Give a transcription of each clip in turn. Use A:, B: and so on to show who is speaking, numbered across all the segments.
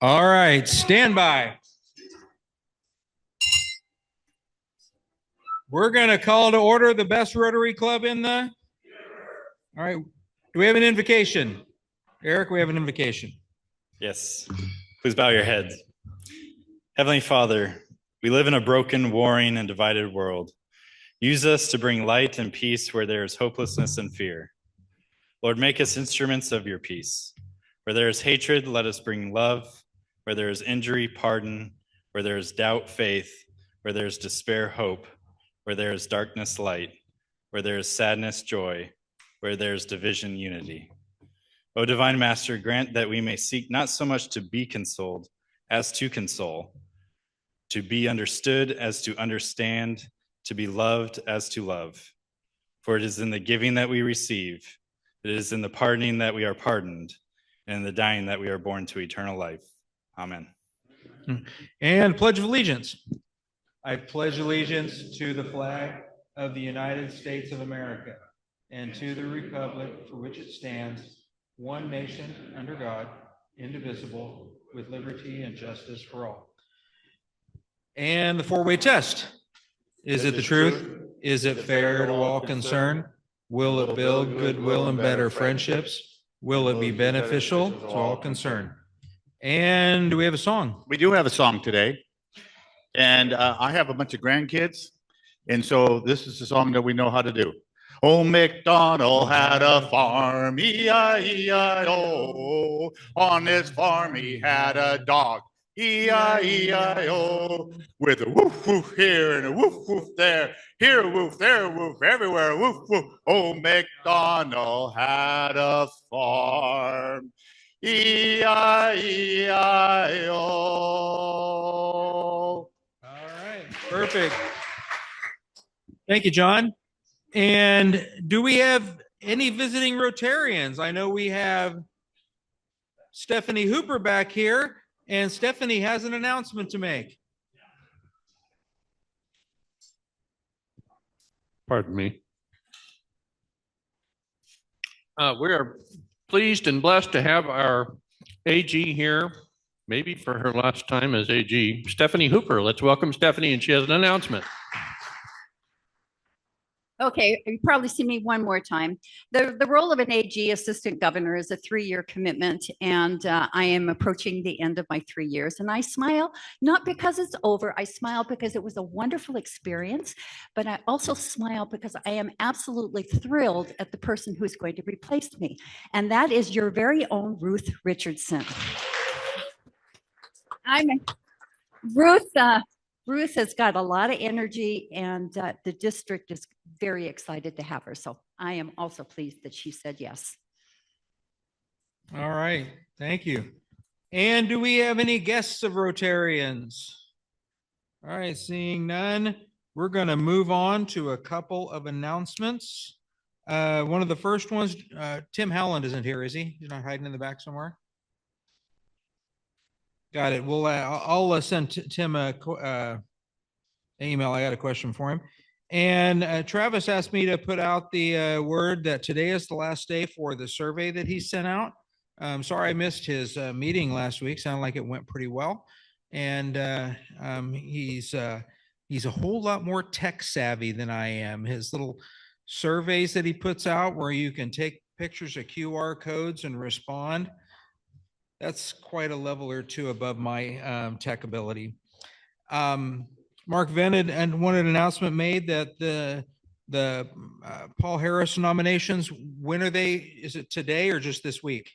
A: All right, stand by. We're going to call to order the best Rotary Club in the... All right, do we have an invocation? Eric, we have an invocation.
B: Yes, please bow your heads. Heavenly Father, we live in a broken, warring, and divided world. Use us to bring light and peace where there is hopelessness and fear. Lord, make us instruments of your peace. Where there is hatred, let us bring love. Where there is injury, pardon. Where there is doubt, faith. Where there is despair, hope. Where there is darkness, light. Where there is sadness, joy. Where there is division, unity. O Divine Master, grant that we may seek not so much to be consoled as to console, to be understood as to understand, to be loved as to love. For it is in the giving that we receive, it is in the pardoning that we are pardoned, and in the dying that we are born to eternal life. Amen.
A: And Pledge of Allegiance. I pledge allegiance to the flag of the United States of America and to the republic for which it stands, one nation under God, indivisible, with liberty and justice for all. And the four-way test. Is it the truth? Is it fair to all concerned? Will it build goodwill and better friendships? Will it be beneficial to all concerned? And do we have a song?
C: We do have a song today. And I have a bunch of grandkids. And so this is the song that we know how to do. Old MacDonald had a farm, E-I-E-I-O. On this farm he had a dog, E-I-E-I-O. With a woof woof here and a woof woof there. Here a woof, there a woof, everywhere a woof woof. Old MacDonald had a farm, E-I-E-I-O.
A: All right, perfect. Thank you, John. And do we have any visiting Rotarians? I know we have Stephanie Hooper back here, and Stephanie has an announcement to make.
D: Pardon me. We are pleased and blessed to have our AG here, maybe for her last time as AG, Stephanie Hooper. Let's welcome Stephanie, and she has an announcement.
E: Okay, you probably see me one more time. The role of an AG assistant governor is a 3-year commitment, and I am approaching the end of my 3 years. And I smile, not because it's over, I smile because it was a wonderful experience, but I also smile because I am absolutely thrilled at the person who's going to replace me. And that is your very own Ruth Richardson. Ruth has got a lot of energy, and the district is very excited to have her. So I am also pleased that she said yes.
A: All right, thank you. And do we have any guests of Rotarians? All right, seeing none, we're going to move on to a couple of announcements. One of the first ones, Tim Howland isn't here, is he? He's not hiding in the back somewhere? Got it. Well, I'll send Tim a email. I got a question for him. And Travis asked me to put out the word that today is the last day for the survey that he sent out. Sorry I missed his meeting last week. Sounded like it went pretty well. And he's a whole lot more tech savvy than I am. His little surveys that he puts out where you can take pictures of QR codes and respond. That's quite a level or two above my tech ability. Mark Venn and wanted an announcement made that the Paul Harris nominations, when are they? Is it today or just this week?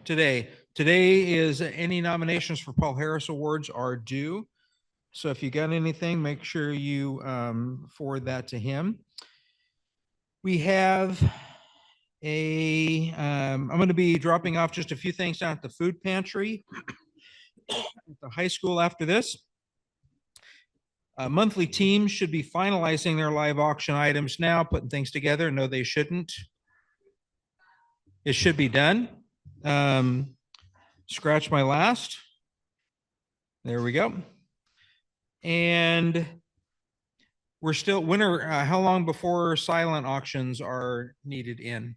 A: Today. Today is any nominations for Paul Harris Awards are due. So if you got anything, make sure you forward that to him. We have I'm going to be dropping off just a few things down at the food pantry at the high school after this. Monthly teams should be finalizing their live auction items now, putting things together. No, they shouldn't. It should be done. Scratch my last. There we go. And we're still winter. How long before silent auctions are needed in?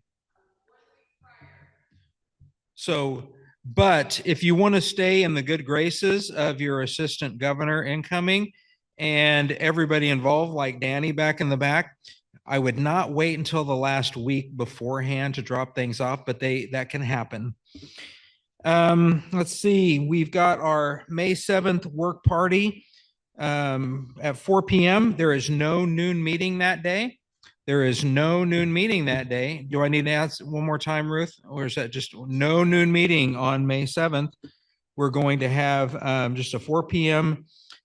A: So But if you want to stay in the good graces of your assistant governor incoming and everybody involved, like Danny back in the back, I would not wait until the last week beforehand to drop things off, but that can happen. Let's see, we've got our May 7th work party at 4 p.m. There is no noon meeting that day. There is no noon meeting that day. Do I need to ask one more time, Ruth? Or is that just no noon meeting on May 7th? We're going to have just a 4 p.m.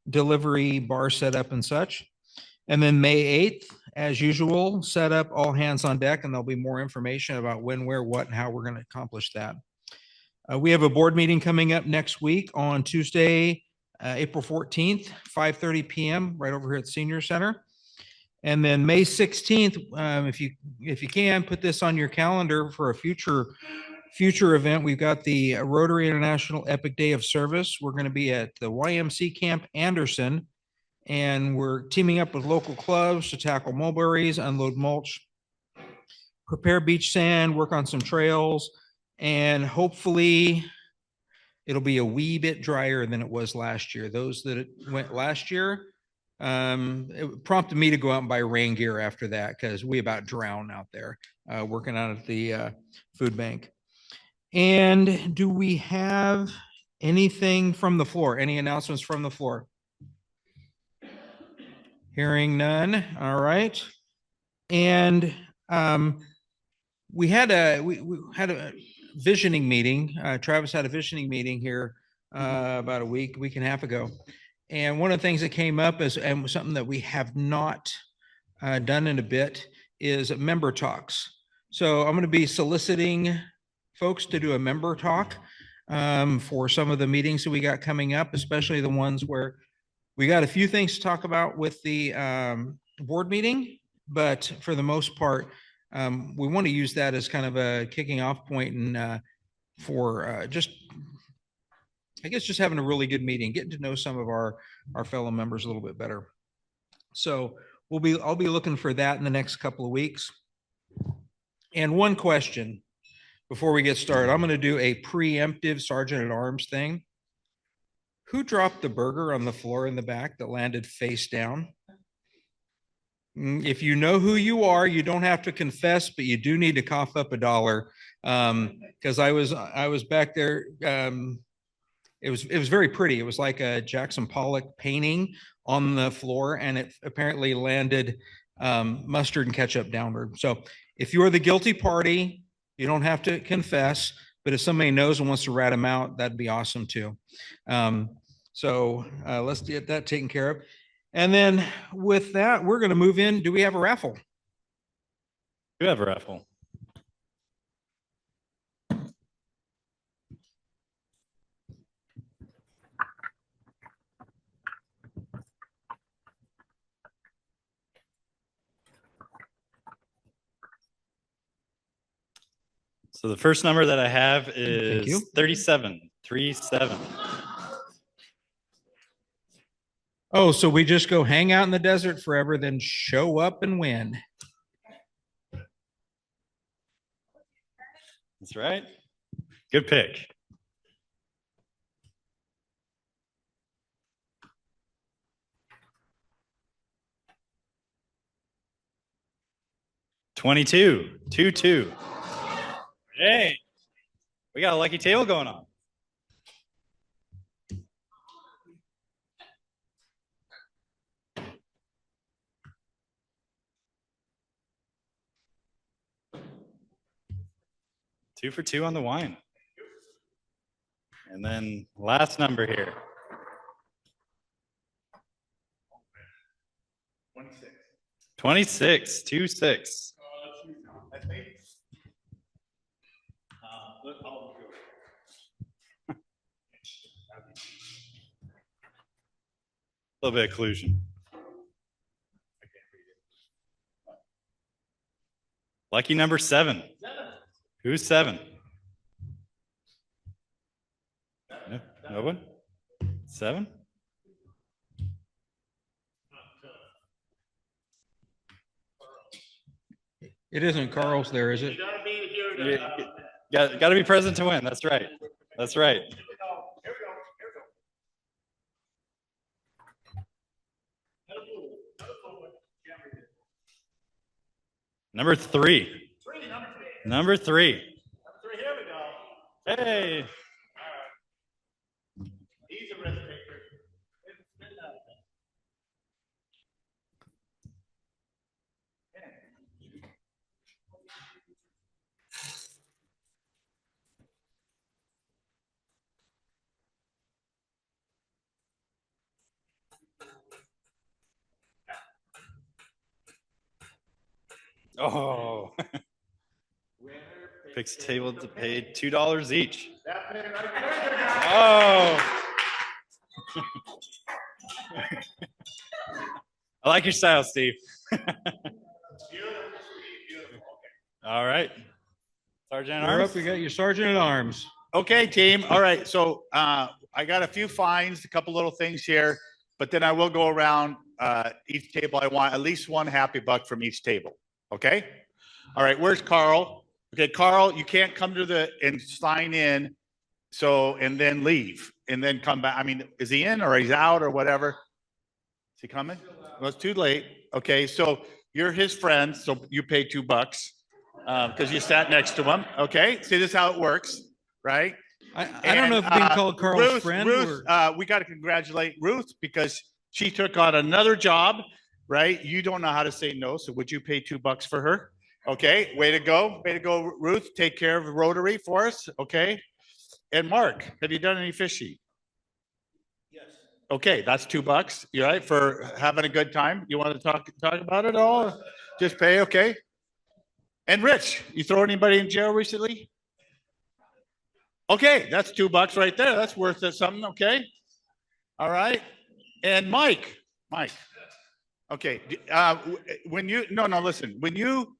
A: delivery bar set up and such. And then May 8th, as usual, set up all hands on deck, and there'll be more information about when, where, what, and how we're going to accomplish that. We have a board meeting coming up next week on Tuesday, April 14th, 5:30 p.m. right over here at the Senior Center. And then May 16th, if you can put this on your calendar for a future event, we've got the Rotary International Epic Day of Service. We're going to be at the YMC Camp Anderson, and we're teaming up with local clubs to tackle mulberries, unload mulch, prepare beach sand, work on some trails, and hopefully it'll be a wee bit drier than it was last year. Those that went last year, it prompted me to go out and buy rain gear after that because we about drown out there working out at the food bank. And do we have anything from the floor? Any announcements from the floor? Hearing none. All right. And we had a visioning meeting. Travis had a visioning meeting here about a week and a half ago. And one of the things that came up is, and something that we have not done in a bit, is member talks. So I'm going to be soliciting folks to do a member talk for some of the meetings that we got coming up, especially the ones where we got a few things to talk about with the board meeting, but for the most part, we want to use that as kind of a kicking off point and for just, I guess, just having a really good meeting, getting to know some of our fellow members a little bit better. So I'll be looking for that in the next couple of weeks. And one question before we get started, I'm going to do a preemptive Sergeant at Arms thing. Who dropped the burger on the floor in the back that landed face down? If you know who you are, you don't have to confess, but you do need to cough up $1 because I was back there. It was very pretty. It was like a Jackson Pollock painting on the floor, and it apparently landed mustard and ketchup downward. So if you're the guilty party, you don't have to confess, but if somebody knows and wants to rat them out, that'd be awesome too. So let's get that taken care of. And then with that, we're going to move in. Do we have a raffle?
B: We have a raffle. So the first number that I have is 37.
A: Oh, so we just go hang out in the desert forever, then show up and win.
B: That's right. Good pick. $22. Hey, we got a lucky table going on. Two for two on the wine. And then last number here. 26. 26. A little bit of collusion. Lucky number 7. Who's 7? No one? 7?
A: It isn't Carl's there, is it?
B: Got to be present to win. That's right. That's right. Number three. Number three.
C: Here we go.
B: Hey.
C: He's a risk taker.
B: Oh. Fixed table to pay $2 each. Oh. I like your style, Steve. All right. Sergeant at
A: You're
B: Arms.
A: up. You got your sergeant at arms.
C: Okay, team. All right. So I got a few fines, a couple little things here, but then I will go around each table. I want at least one happy buck from each table. Okay. All right. Where's Carl? Okay, Carl, you can't come to the and sign in. So and then leave and then come back. I mean, is he in or he's out or whatever? Is he coming? Well, it's too late. Okay, so you're his friend, so you pay $2 because you sat next to him. Okay, see this is how it works, right?
A: I don't know if being called Carl's
C: Ruth,
A: friend.
C: Ruth, we got to congratulate Ruth because she took on another job, right? You don't know how to say no, so would you pay $2 for her? Okay, way to go, Ruth. Take care of the Rotary for us, okay? And Mark, have you done any fishing? Yes. Okay, that's $2. You right for having a good time? You want to talk about it all? Just pay, okay? And Rich, you throw anybody in jail recently? Okay, that's $2 right there. That's worth something, okay? All right. And Mike. Okay. When you listen. When you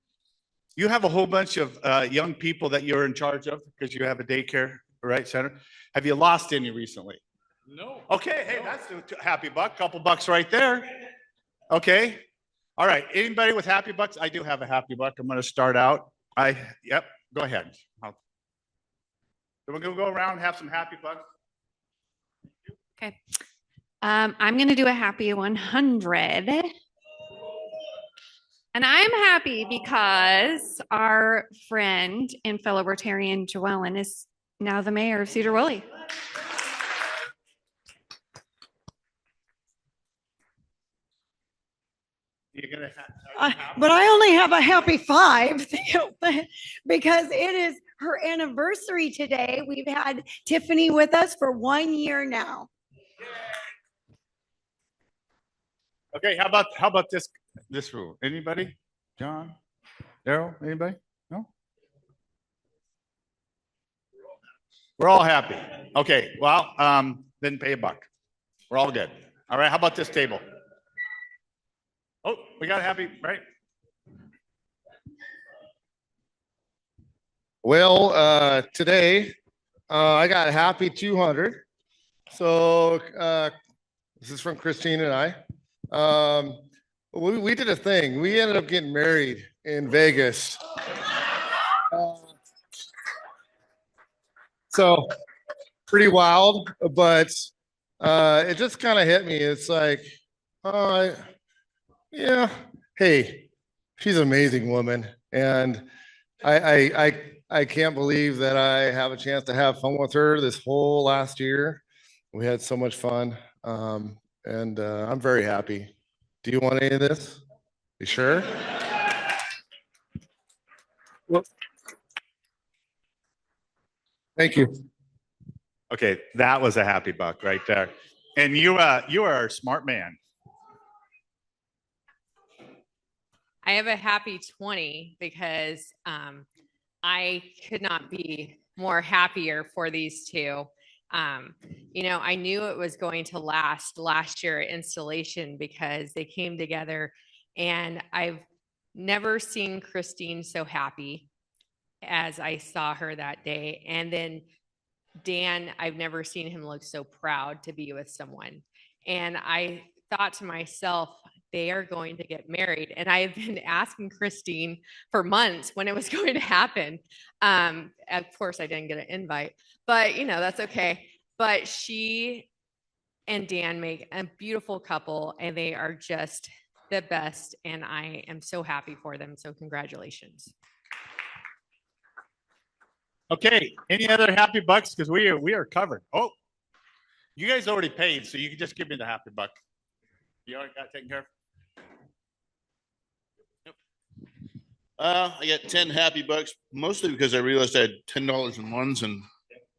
C: have a whole bunch of young people that you're in charge of because you have a daycare, right, center. Have you lost any recently?
D: No.
C: Okay, hey, that's a happy buck. Couple bucks right there. Okay. All right. Anybody with happy bucks? I do have a happy buck. I'm going to start out. Yep. Go ahead. We're going to go around and have some happy bucks.
F: Okay. I'm going to do a happy 100. And I'm happy because our friend and fellow Rotarian Joellen is now the mayor of Sedro Woolley.
C: You're gonna
G: but I only have a happy 5 because it is her anniversary today. We've had Tiffany with us for 1 year now.
C: Okay, how about this rule? Anybody? John? Daryl? Anybody? No? We're all happy. Okay, well, then pay $1. We're all good. All right, how about this table? Oh, we got happy, right?
H: Well, today I got happy 200. So this is from Christine and I. We did a thing. We ended up getting married in Vegas. So pretty wild, but it just kind of hit me. It's like, yeah, hey, she's an amazing woman, and I can't believe that I have a chance to have fun with her this whole last year. We had so much fun, and I'm very happy. Do you want any of this? You sure? Well, thank you.
C: Okay, that was a happy buck right there. And you are a smart man.
I: I have a happy 20 because I could not be more happier for these two. I knew it was going to last year at installation because they came together, and I've never seen Christine so happy as I saw her that day. And then Dan, I've never seen him look so proud to be with someone. And I thought to myself, they are going to get married. And I have been asking Christine for months when it was going to happen. Of course, I didn't get an invite, but that's okay. But she and Dan make a beautiful couple, and they are just the best. And I am so happy for them. So congratulations.
C: Okay, any other happy bucks? Because we are covered. Oh, you guys already paid, so you can just give me the happy buck. You already got taken care of?
J: I got 10 happy bucks, mostly because I realized I had $10 in ones, and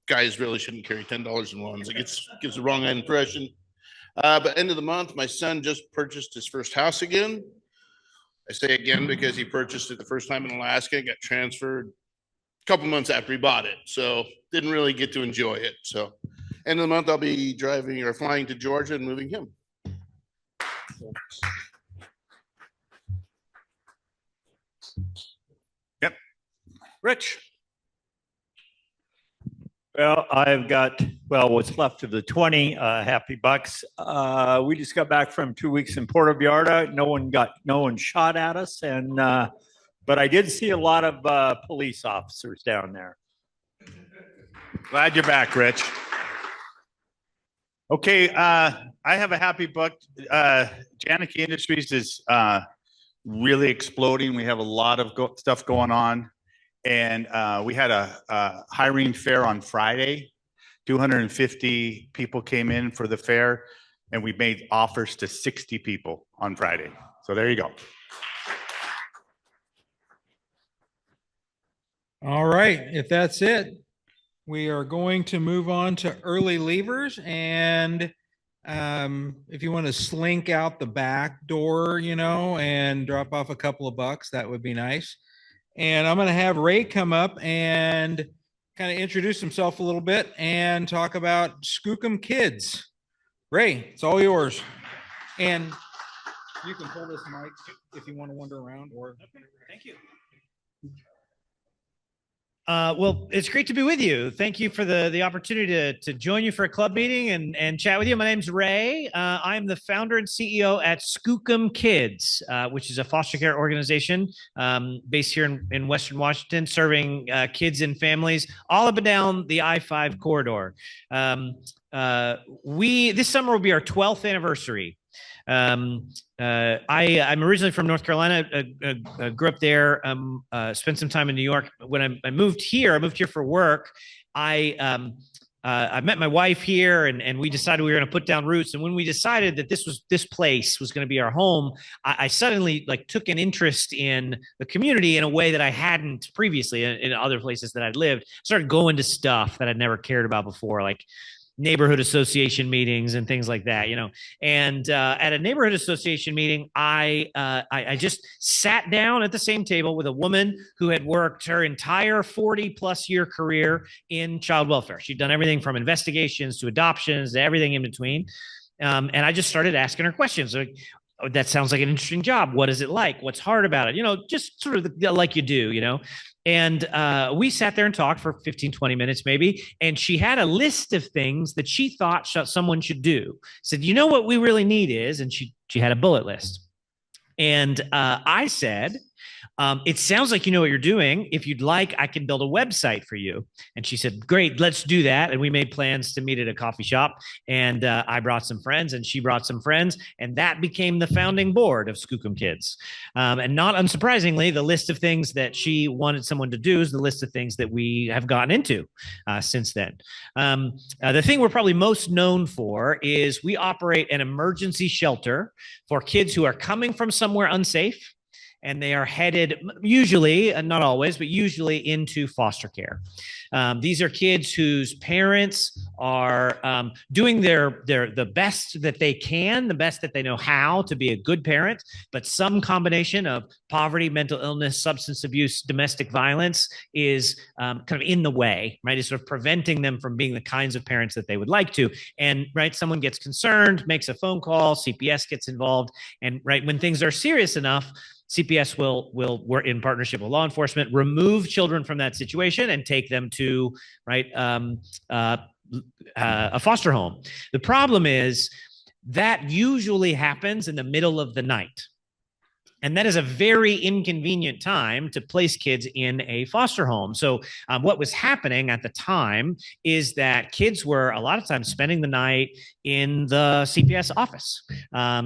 J: guys really shouldn't carry $10 in ones. It gives the wrong impression. But end of the month, my son just purchased his first house again. I say again because he purchased it the first time in Alaska, got transferred a couple months after he bought it. So didn't really get to enjoy it. So end of the month, I'll be driving or flying to Georgia and moving him.
C: Yep. Rich.
K: Well, I've got, what's left of the 20 happy bucks. We just got back from 2 weeks in Puerto Vallarta. No one shot at us. And, but I did see a lot of police officers down there.
C: Glad you're back, Rich. Okay, I have a happy buck. Janicki Industries is really exploding. We have a lot of stuff going on. And we had a hiring fair on Friday. 250 people came in for the fair, and we made offers to 60 people on Friday. So there you go.
A: All right, if that's it, we are going to move on to early leavers. And if you want to slink out the back door, and drop off a couple of bucks, that would be nice. And I'm going to have Ray come up and kind of introduce himself a little bit and talk about Skookum Kids. Ray, it's all yours. And you can pull this mic if you want to wander around. Or thank you.
L: Well, it's great to be with you. Thank you for the opportunity to join you for a club meeting and chat with you. My name's Ray. I'm the founder and CEO at Skookum Kids, which is a foster care organization based here in Western Washington, serving kids and families all up and down the I-5 corridor. This summer will be our 12th anniversary. I'm originally from North Carolina. I grew up there. Spent some time in New York. When I moved here for work. I met my wife here, and we decided we were going to put down roots. And when we decided that this place was going to be our home, I suddenly took an interest in the community in a way that I hadn't previously in other places that I'd lived. Started going to stuff that I'd never cared about before, like neighborhood association meetings and things like that, And at a neighborhood association meeting, I just sat down at the same table with a woman who had worked her entire 40+ year career in child welfare. She'd done everything from investigations to adoptions to everything in between. And I just started asking her questions. Like, oh, that sounds like an interesting job. What is it like? What's hard about it? Just sort of like you do, And we sat there and talked for 15, 20 minutes maybe. And she had a list of things that she thought someone should do. Said, what we really need is, and she had a bullet list. And I said, it sounds like you know what you're doing. If you'd like, I can build a website for you. And she said, great, let's do that. And we made plans to meet at a coffee shop. And I brought some friends and she brought some friends. And that became the founding board of Skookum Kids. And not unsurprisingly, the list of things that she wanted someone to do is the list of things that we have gotten into since then. The thing we're probably most known for is we operate an emergency shelter for kids who are coming from somewhere unsafe. And they are headed usually, and not always, but usually into foster care. These are kids whose parents are doing the best that they can, the best that they know how to be a good parent, but some combination of poverty, mental illness, substance abuse, domestic violence is kind of in the way, right? It's sort of preventing them from being the kinds of parents that they would like to. And right, someone gets concerned, makes a phone call, CPS gets involved, and right when things are serious enough, CPS will work in partnership with law enforcement, remove children from that situation and take them to a foster home. The problem is That usually happens in the middle of the night. And that is a very inconvenient time to place kids in a foster home. So what was happening at the time is that kids were a lot of times spending the night in the CPS office,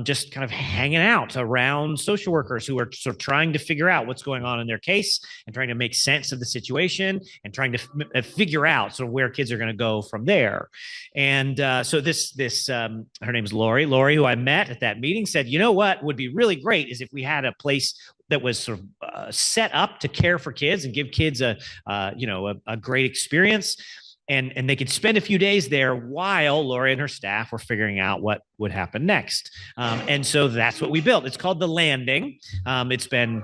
L: just kind of hanging out around social workers who are sort of trying to figure out what's going on in their case and trying to make sense of the situation and trying to figure out sort of where kids are going to go from there. And so her name is Lori. Lori, who I met at that meeting, said, you know what would be really great is if we had a place that was sort of set up to care for kids and give kids a great experience. And they could spend a few days there while Lori and her staff were figuring out what would happen next. And so that's what we built. It's called The Landing. It's been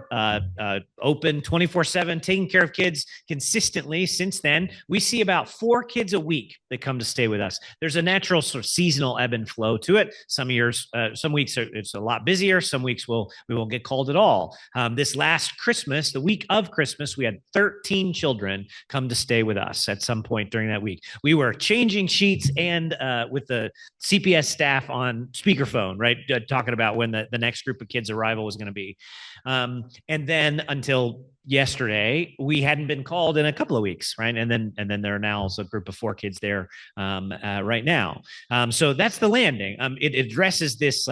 L: open 24/7, taking care of kids consistently since then. We see about 4 kids a week that come to stay with us. There's a natural sort of seasonal ebb and flow to it. Some years, some weeks it's a lot busier. Some weeks we won't get called at all. This last Christmas, the week of Christmas, we had 13 children come to stay with us at some point during that week. We were changing sheets and with the CPS staff on speakerphone, right? Talking about when the next group of kids' arrival was going to be. And then until yesterday, we hadn't been called in a couple of weeks, right? And then there are now a group of 4 kids there right now. So that's The Landing. It addresses this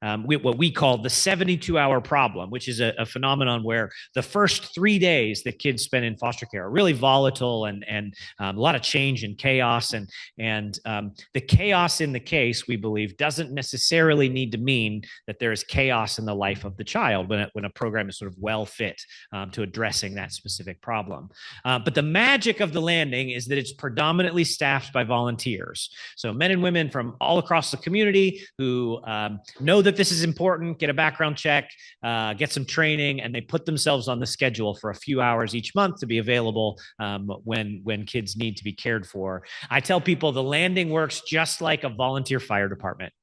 L: what we call the 72-hour problem, which is a phenomenon where the first 3 days that kids spend in foster care are really volatile and a lot of change and chaos. And the chaos in the case, we believe, doesn't necessarily need to mean that there is chaos in the life of the child when a program is sort of well fit to addressing that specific problem. But the magic of The Landing is that it's predominantly staffed by volunteers. So men and women from all across the community who know that this is important, get a background check, get some training, and they put themselves on the schedule for a few hours each month to be available when kids need to be cared for. I tell people The Landing works just like a volunteer fire department.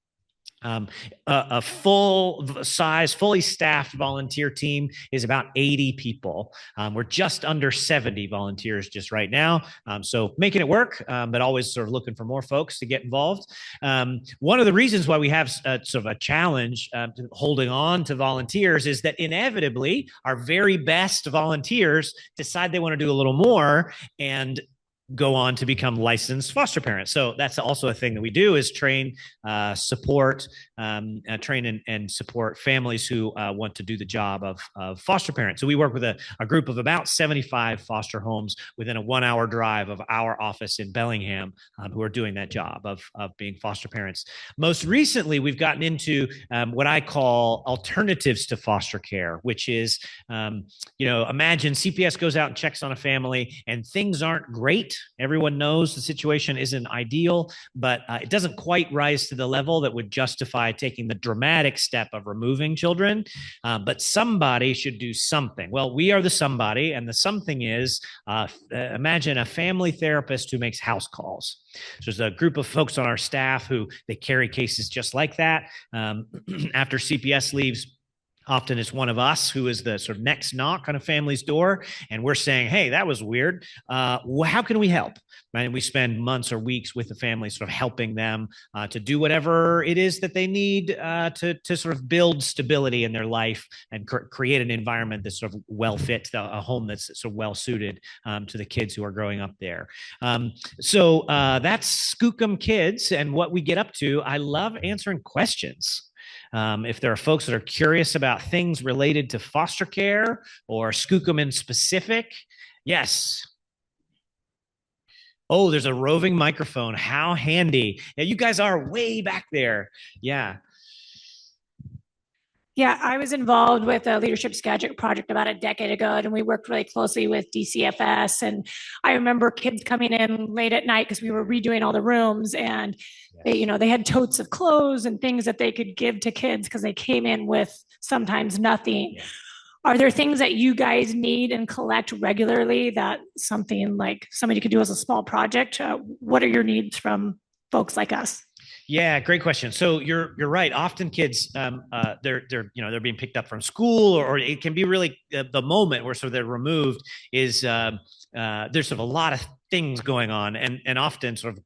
L: A full-size, fully staffed volunteer team is about 80 people. We're just under 70 volunteers just right now. So making it work, but always sort of looking for more folks to get involved. One of the reasons why we have sort of a challenge holding on to volunteers is that inevitably our very best volunteers decide they want to do a little more and go on to become licensed foster parents. So that's also a thing that we do is train, support, train and support families who want to do the job of foster parents. So we work with a group of about 75 foster homes within a 1-hour drive of our office in Bellingham who are doing that job of being foster parents. Most recently, we've gotten into what I call alternatives to foster care, which is, imagine CPS goes out and checks on a family and things aren't great. Everyone knows the situation isn't ideal, but it doesn't quite rise to the level that would justify taking the dramatic step of removing children. But somebody should do something. Well, we are the somebody, and the something is imagine a family therapist who makes house calls. So there's a group of folks on our staff who they carry cases just like that. After CPS leaves, often it's one of us who is the sort of next knock on a family's door. And we're saying, hey, that was weird. How can we help? Right? And we spend months or weeks with the family sort of helping them to do whatever it is that they need to sort of build stability in their life and create an environment that's sort of well fit, a home that's sort of well suited to the kids who are growing up there. So that's Skookum Kids and what we get up to. I love answering questions. If there are folks that are curious about things related to foster care or Skookum in specific, yes. Oh, there's a roving microphone. How handy. Yeah, you guys are way back there. Yeah.
M: Yeah, I was involved with a leadership sketch project about a decade ago, and we worked really closely with DCFS. And I remember kids coming in late at night because we were redoing all the rooms, and they had totes of clothes and things that they could give to kids because they came in with sometimes nothing. Yeah. Are there things that you guys need and collect regularly that something like somebody could do as a small project? What are your needs from folks like us?
L: Yeah, great question. So you're right. Often kids, they're being picked up from school, or it can be really the moment where sort of they're removed is there's sort of a lot of things going on, and often sort of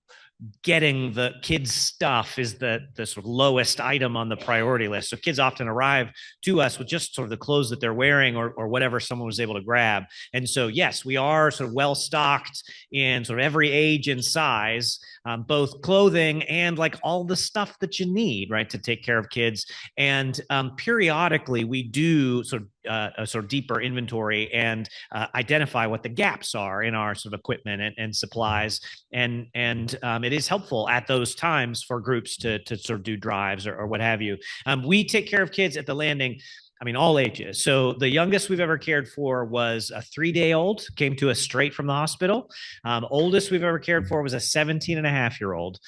L: getting the kids' stuff is the sort of lowest item on the priority list. So kids often arrive to us with just sort of the clothes that they're wearing or whatever someone was able to grab. And so, yes, we are sort of well stocked in sort of every age and size, both clothing and like all the stuff that you need, right, to take care of kids. And periodically we do sort of a sort of deeper inventory and identify what the gaps are in our sort of equipment and supplies. And it is helpful at those times for groups to sort of do drives or what have you. We take care of kids at the landing. I mean, all ages. So the youngest we've ever cared for was a 3-day-old, came to us straight from the hospital. Oldest we've ever cared for was a 17-and-a-half-year-old.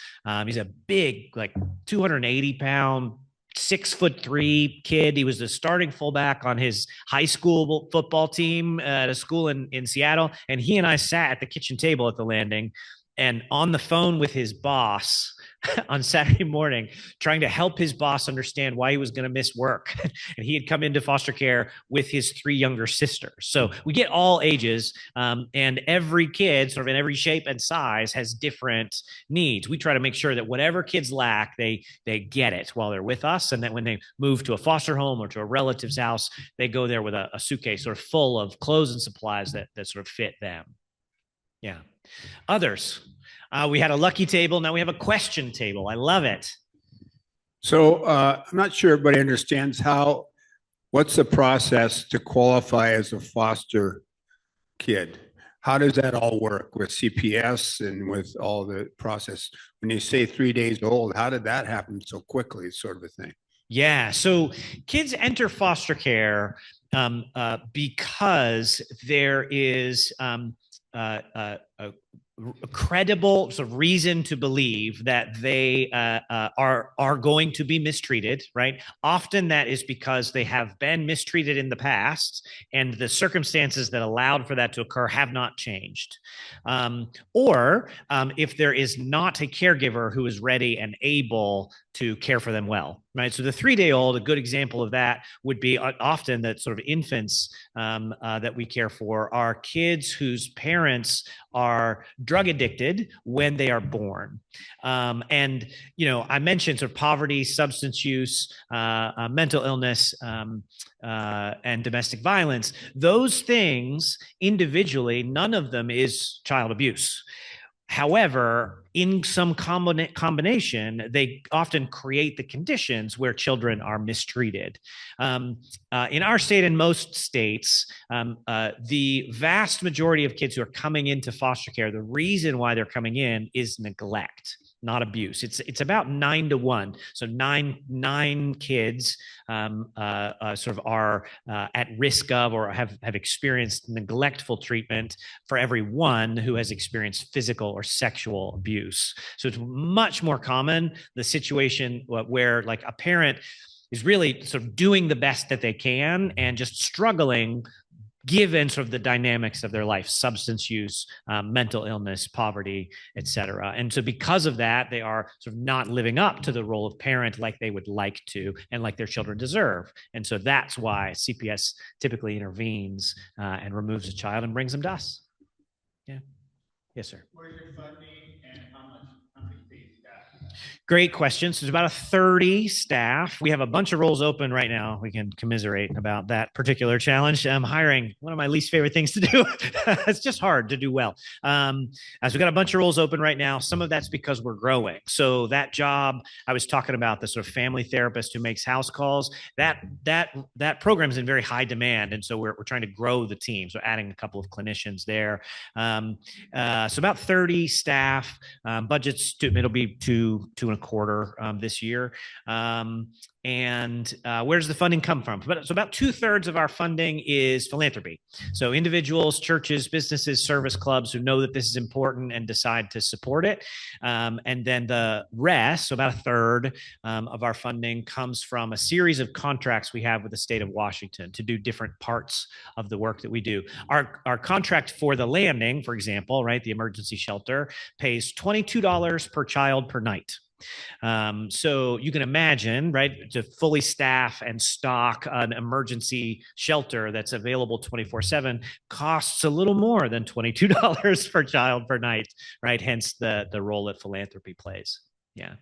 L: He's a big, like 280-pound, 6'3" kid. He was the starting fullback on his high school football team at a school in Seattle. And he and I sat at the kitchen table at the landing and on the phone with his boss on Saturday morning, trying to help his boss understand why he was going to miss work. And he had come into foster care with his 3 younger sisters. So we get all ages, and every kid sort of in every shape and size has different needs. We try to make sure that whatever kids lack, they get it while they're with us. And that when they move to a foster home or to a relative's house, they go there with a suitcase sort of full of clothes and supplies that sort of fit them. Yeah. Others. We had a lucky table. Now we have a question table. I love it.
N: So I'm not sure everybody understands what's the process to qualify as a foster kid? How does that all work with CPS and with all the process? When you say 3 days old, how did that happen so quickly, sort of a thing?
L: Yeah. So kids enter foster care because there is a credible sort of reason to believe that they are going to be mistreated, right? Often that is because they have been mistreated in the past and the circumstances that allowed for that to occur have not changed. Or if there is not a caregiver who is ready and able to care for them well, right? So the 3-day-old, a good example of that would be often that sort of infants that we care for are kids whose parents are drug addicted when they are born. And, you know, I mentioned sort of poverty, substance use, mental illness, and domestic violence. Those things individually, none of them is child abuse. However, in some combination, they often create the conditions where children are mistreated. In our state and most states, the vast majority of kids who are coming into foster care, the reason why they're coming in is neglect, not abuse. It's about 9 to 1. So nine kids sort of are at risk of or have experienced neglectful treatment for every one who has experienced physical or sexual abuse. So it's much more common, the situation where like a parent is really sort of doing the best that they can and just struggling given sort of the dynamics of their life, substance use, mental illness, poverty, et cetera. And so because of that, they are sort of not living up to the role of parent like they would like to and like their children deserve. And so that's why CPS typically intervenes and removes a child and brings them to us. Yeah. Yes, sir.
C: Where's your funding and how many days you got?
L: Great question. So there's about 30 staff. We have a bunch of roles open right now. We can commiserate about that particular challenge. Hiring, one of my least favorite things to do. It's just hard to do well. So we've got a bunch of roles open right now. Some of that's because we're growing. So that job I was talking about, the sort of family therapist who makes house calls, that program is in very high demand. And so we're trying to grow the team. So adding a couple of clinicians there. So about 30 staff, budgets, it'll be two and a quarter this year. And where does the funding come from? So about 2/3 of our funding is philanthropy. So individuals, churches, businesses, service clubs who know that this is important and decide to support it. And then the rest, so about 1/3 of our funding comes from a series of contracts we have with the state of Washington to do different parts of the work that we do. Our contract for the landing, for example, right, the emergency shelter pays $22 per child per night. So you can imagine, right, to fully staff and stock an emergency shelter that's available 24/7 costs a little more than $22 per child per night, right? Hence the role that philanthropy plays. Yeah.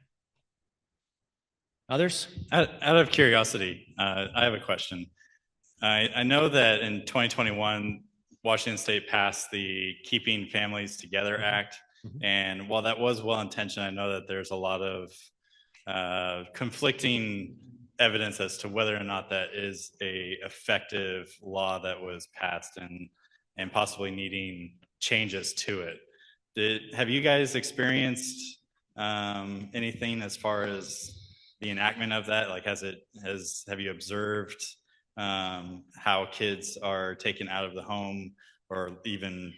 L: Others?
B: Out of curiosity, I have a question. I know that in 2021, Washington State passed the Keeping Families Together Act. And while that was well intentioned, I know that there's a lot of conflicting evidence as to whether or not that is a effective law that was passed and possibly needing changes to it. Have you guys experienced anything as far as the enactment of that? Like, have you observed how kids are taken out of the home, or even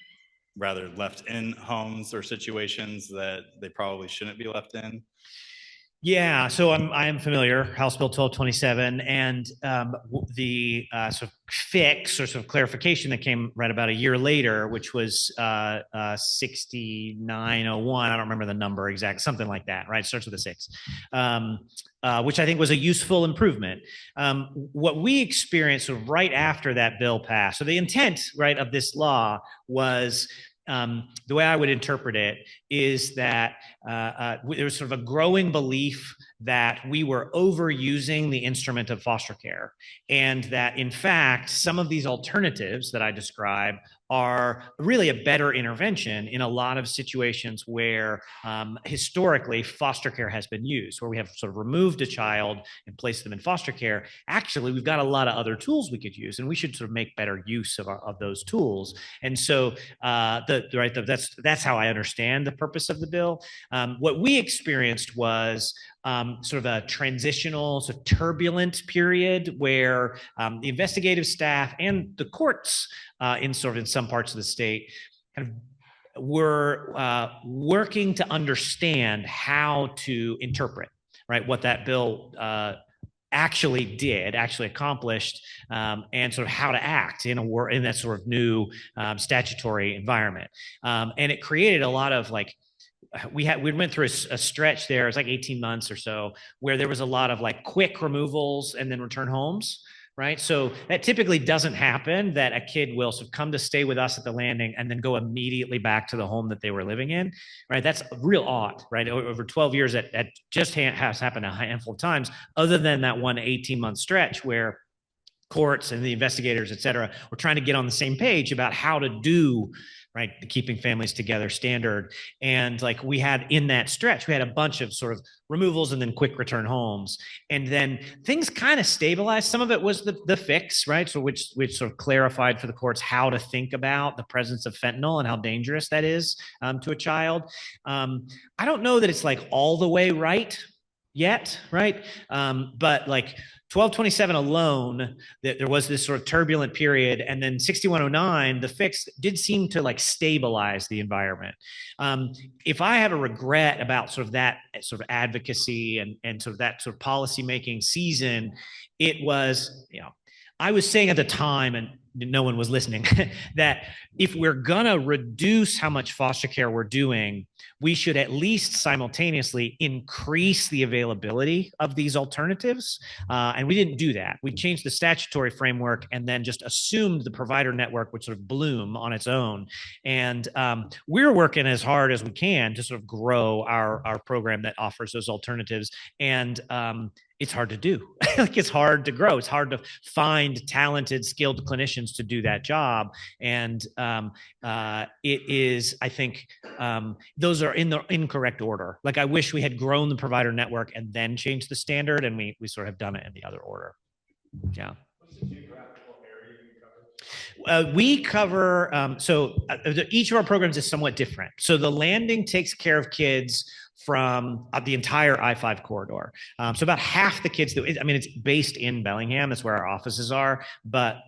B: rather left in homes or situations that they probably shouldn't be left in?
L: Yeah, so I am familiar, House Bill 1227, and the sort of fix or sort of clarification that came right about a year later, which was 6901. I don't remember the number exact, something like that, right? It starts with a 6, which I think was a useful improvement. What we experienced sort of right after that bill passed, so the intent, right, of this law was, the way I would interpret it is that there was sort of a growing belief that we were overusing the instrument of foster care, and that in fact, some of these alternatives that I describe are really a better intervention in a lot of situations where historically foster care has been used, where we have sort of removed a child and placed them in foster care. Actually, we've got a lot of other tools we could use, and we should sort of make better use of those tools. And so that's how I understand the purpose of the bill. What we experienced was sort of a transitional, sort of turbulent period where the investigative staff and the courts in some parts of the state kind of were working to understand how to interpret, right, what that bill actually accomplished, and sort of how to act in that sort of new statutory environment. And it created a lot of like, we went through a stretch there, it was like 18 months or so, where there was a lot of like quick removals and then return homes, right? So that typically doesn't happen, that a kid will sort of come to stay with us at the landing and then go immediately back to the home that they were living in, right? That's real odd, right? Over 12 years, that just has happened a handful of times, other than that one 18-month stretch where courts and the investigators, et cetera, were trying to get on the same page about how to do, right, the Keeping Families Together standard. And like we had in that stretch, we had a bunch of sort of removals and then quick return homes. And then things kind of stabilized. Some of it was the fix, right? So which sort of clarified for the courts how to think about the presence of fentanyl and how dangerous that is to a child. I don't know that it's like all the way right yet, right? But like 1227 alone, there was this sort of turbulent period, and then 6109, the fix did seem to like stabilize the environment. If I have a regret about sort of that sort of advocacy and sort of that sort of policymaking season, it was, I was saying at the time, and no one was listening, that if we're gonna reduce how much foster care we're doing, we should at least simultaneously increase the availability of these alternatives. And we didn't do that. We changed the statutory framework and then just assumed the provider network would sort of bloom on its own. And we're working as hard as we can to sort of grow our program that offers those alternatives. And it's hard to do. Like, it's hard to grow. It's hard to find talented, skilled clinicians to do that job. And it is, I think, those are in the incorrect order. Like, I wish we had grown the provider network and then changed the standard, and we sort of done it in the other order. Yeah. We cover, each of our programs is somewhat different. So the landing takes care of kids from the entire I-5 corridor. So about half the kids it's based in Bellingham, that's where our offices are, but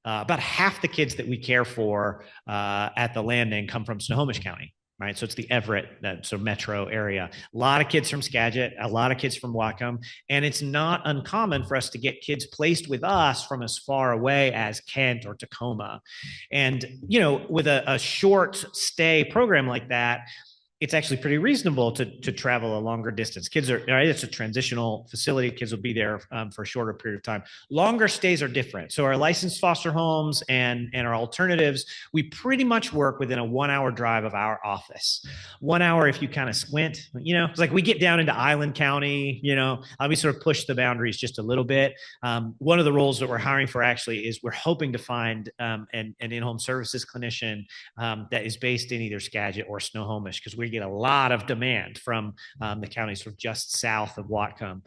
L: about half the kids that we care for at the landing come from Snohomish County. Right. So it's the Everett, that sort of metro area. A lot of kids from Skagit, a lot of kids from Whatcom. And it's not uncommon for us to get kids placed with us from as far away as Kent or Tacoma. And, with a short stay program like that, it's actually pretty reasonable to travel a longer distance. Kids are, right, it's a transitional facility. Kids will be there for a shorter period of time. Longer stays are different. So our licensed foster homes and our alternatives, we pretty much work within a 1 hour drive of our office. 1 hour if you kind of squint, you know, it's like we get down into Island County, you know, we sort of push the boundaries just a little bit. One of the roles that we're hiring for actually is we're hoping to find an in-home services clinician that is based in either Skagit or Snohomish, because we get a lot of demand from the counties sort of just south of Whatcom.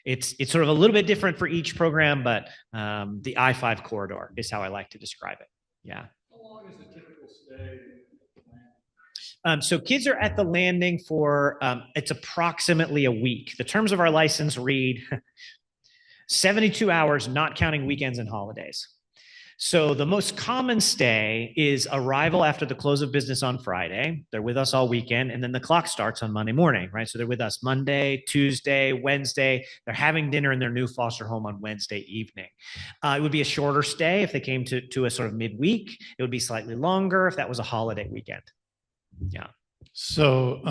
L: It's sort of a little bit different for each program, but the I-5 corridor is how I like to describe it. Yeah.
N: How long is the typical stay?
L: So kids are at the landing for, it's approximately a week. The terms of our license read 72 hours, not counting weekends and holidays. So the most common stay is arrival after the close of business on Friday. They're with us all weekend, and then the clock starts on Monday morning, right? So they're with us Monday, Tuesday, Wednesday. They're having dinner in their new foster home on Wednesday evening. It would be a shorter stay if they came to a sort of midweek. It would be slightly longer if that was a holiday weekend. Yeah.
O: So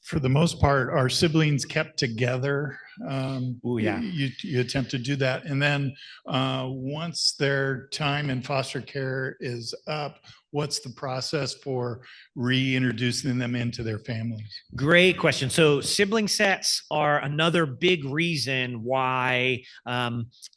O: for the most part, are siblings kept together?
L: Oh, yeah.
O: You attempt to do that. And then once their time in foster care is up, what's the process for reintroducing them into their families?
L: Great question. So sibling sets are another big reason why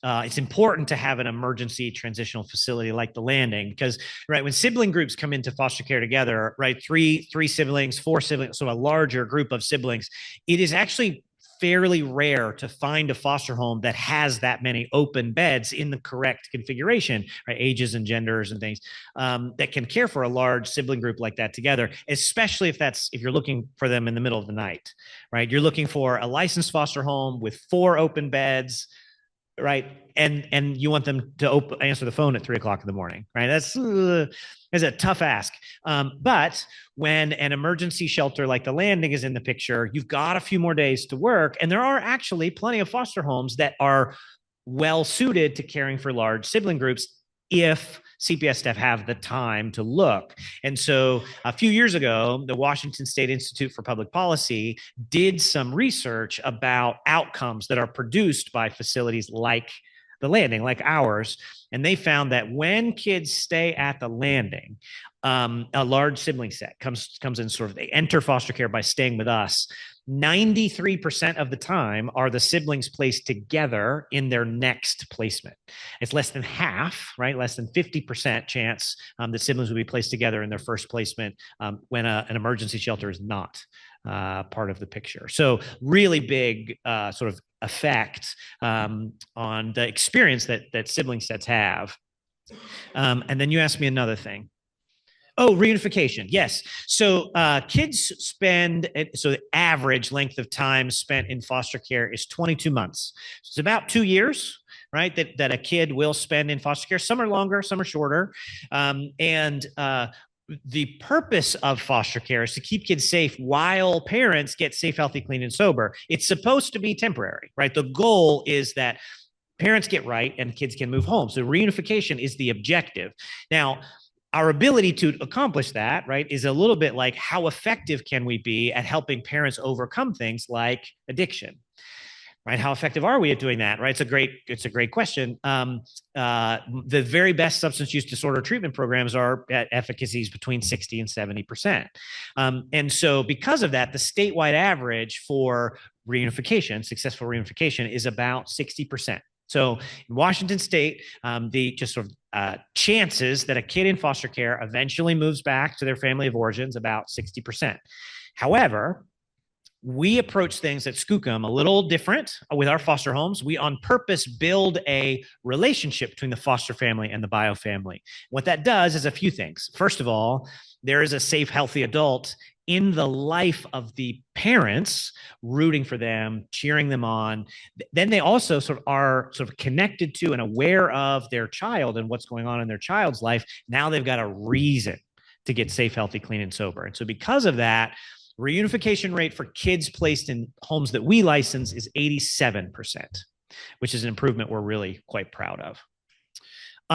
L: it's important to have an emergency transitional facility like the Landing, because right when sibling groups come into foster care together, right, three siblings, 4 siblings, so a larger group of siblings, it is actually fairly rare to find a foster home that has that many open beds in the correct configuration, right? Ages and genders and things that can care for a large sibling group like that together, especially if you're looking for them in the middle of the night, right? You're looking for a licensed foster home with 4 open beds, right? And you want them to answer the phone at 3 o'clock in the morning, right? That's a tough ask. But when an emergency shelter like the Landing is in the picture, you've got a few more days to work. And there are actually plenty of foster homes that are well suited to caring for large sibling groups if CPS staff have the time to look. And so a few years ago, the Washington State Institute for Public Policy did some research about outcomes that are produced by facilities like the Landing, like ours. And they found that when kids stay at the Landing, a large sibling set comes in, sort of, they enter foster care by staying with us. 93% of the time are the siblings placed together in their next placement. It's less than half, right? Less than 50% chance that siblings will be placed together in their first placement when an emergency shelter is not part of the picture. So really big sort of effect on the experience that sibling sets have. And then you asked me another thing. Oh, reunification. Yes. So kids spend, so the average length of time spent in foster care is 22 months. So it's about 2 years, right? That a kid will spend in foster care. Some are longer, some are shorter. The purpose of foster care is to keep kids safe while parents get safe, healthy, clean, and sober. It's supposed to be temporary, right? The goal is that parents get right and kids can move home. So reunification is the objective. Now, our ability to accomplish that, right, is a little bit like how effective can we be at helping parents overcome things like addiction, right? How effective are we at doing that, right? It's a great question. The very best substance use disorder treatment programs are at efficacies between 60 and 70%. And so because of that, the statewide average for reunification, successful reunification, is about 60%. So in Washington State, the just sort of chances that a kid in foster care eventually moves back to their family of origin is about 60%. However, we approach things at Skookum a little different with our foster homes. We on purpose build a relationship between the foster family and the bio family. What that does is a few things. First of all, there is a safe, healthy adult in the life of the parents, rooting for them, cheering them on. Then they also are connected to and aware of their child and what's going on in their child's life. Now they've got a reason to get safe, healthy, clean, and sober. And so because of that, reunification rate for kids placed in homes that we license is 87%, which is an improvement we're really quite proud of.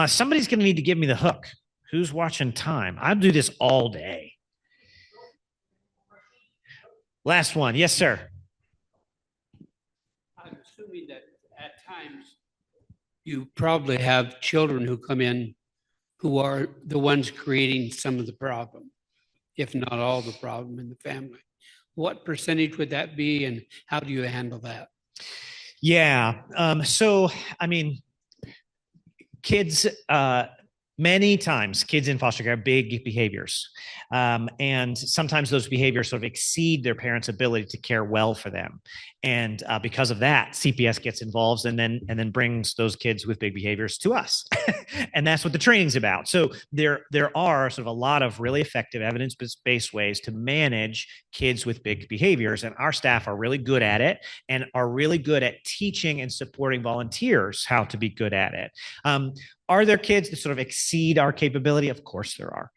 L: Somebody's going to need to give me the hook. Who's watching time? I'll do this all day. Last one. Yes, sir.
P: I'm assuming that at times you probably have children who come in who are the ones creating some of the problem, if not all the problem in the family. What percentage would that be, and how do you handle that?
L: Yeah. So, I mean, kids, many times kids in foster care have big behaviors. And sometimes those behaviors sort of exceed their parents' ability to care well for them. And because of that, CPS gets involved and then brings those kids with big behaviors to us. And that's what the training's about. So there are sort of a lot of really effective evidence-based ways to manage kids with big behaviors. And our staff are really good at it and are really good at teaching and supporting volunteers how to be good at it. Are there kids that sort of exceed our capability? Of course there are.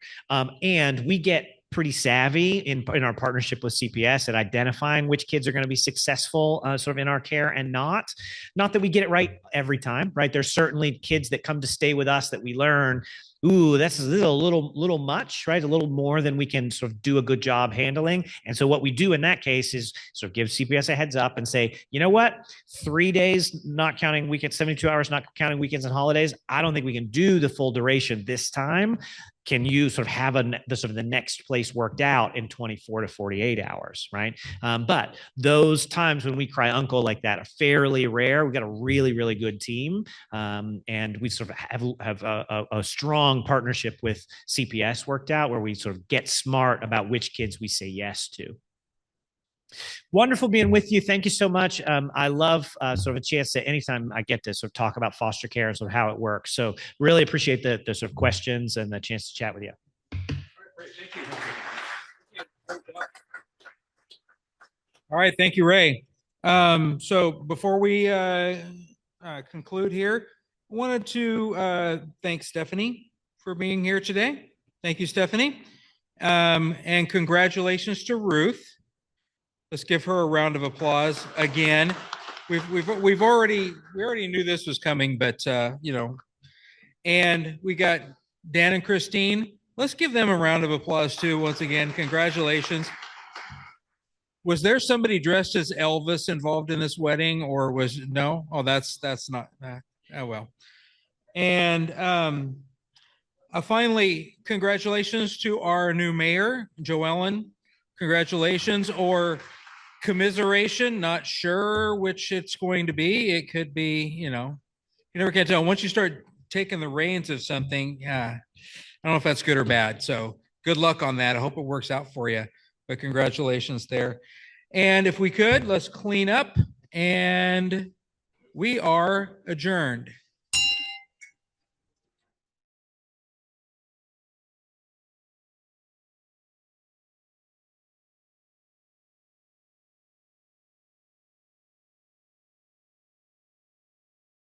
L: And we get pretty savvy in our partnership with CPS at identifying which kids are going to be successful sort of in our care and not that we get it right every time, right? There's certainly kids that come to stay with us that we learn, ooh, this is a little much, right? A little more than we can sort of do a good job handling. And so what we do in that case is sort of give CPS a heads up and say, you know what, 3 days, not counting weekends, 72 hours, not counting weekends and holidays. I don't think we can do the full duration this time. Can you sort of have the next place worked out in 24 to 48 hours, right? But those times when we cry uncle like that are fairly rare. We've got a really, really good team. And we sort of have a strong partnership with CPS worked out where we sort of get smart about which kids we say yes to. Wonderful being with you. Thank you so much. I love sort of a chance to anytime I get to sort of talk about foster care and sort of how it works. So really appreciate the sort of questions and the chance to chat with you.
A: All right. Thank you, Ray. So before we conclude here, I wanted to thank Stephanie for being here today. Thank you, Stephanie. And congratulations to Ruth. Let's give her a round of applause again. We already knew this was coming, but you know, and we got Dan and Christine. Let's give them a round of applause too. Once again, congratulations. Was there somebody dressed as Elvis involved in this wedding, or was no? Oh, that's not. Oh well. And finally, congratulations to our new mayor, Joellen. Congratulations, or commiseration, not sure which it's going to be. It could be, you know, you never can tell. Once you start taking the reins of something, I don't know if that's good or bad. So good luck on that. I hope it works out for you, but congratulations there. And if we could, let's clean up and we are adjourned.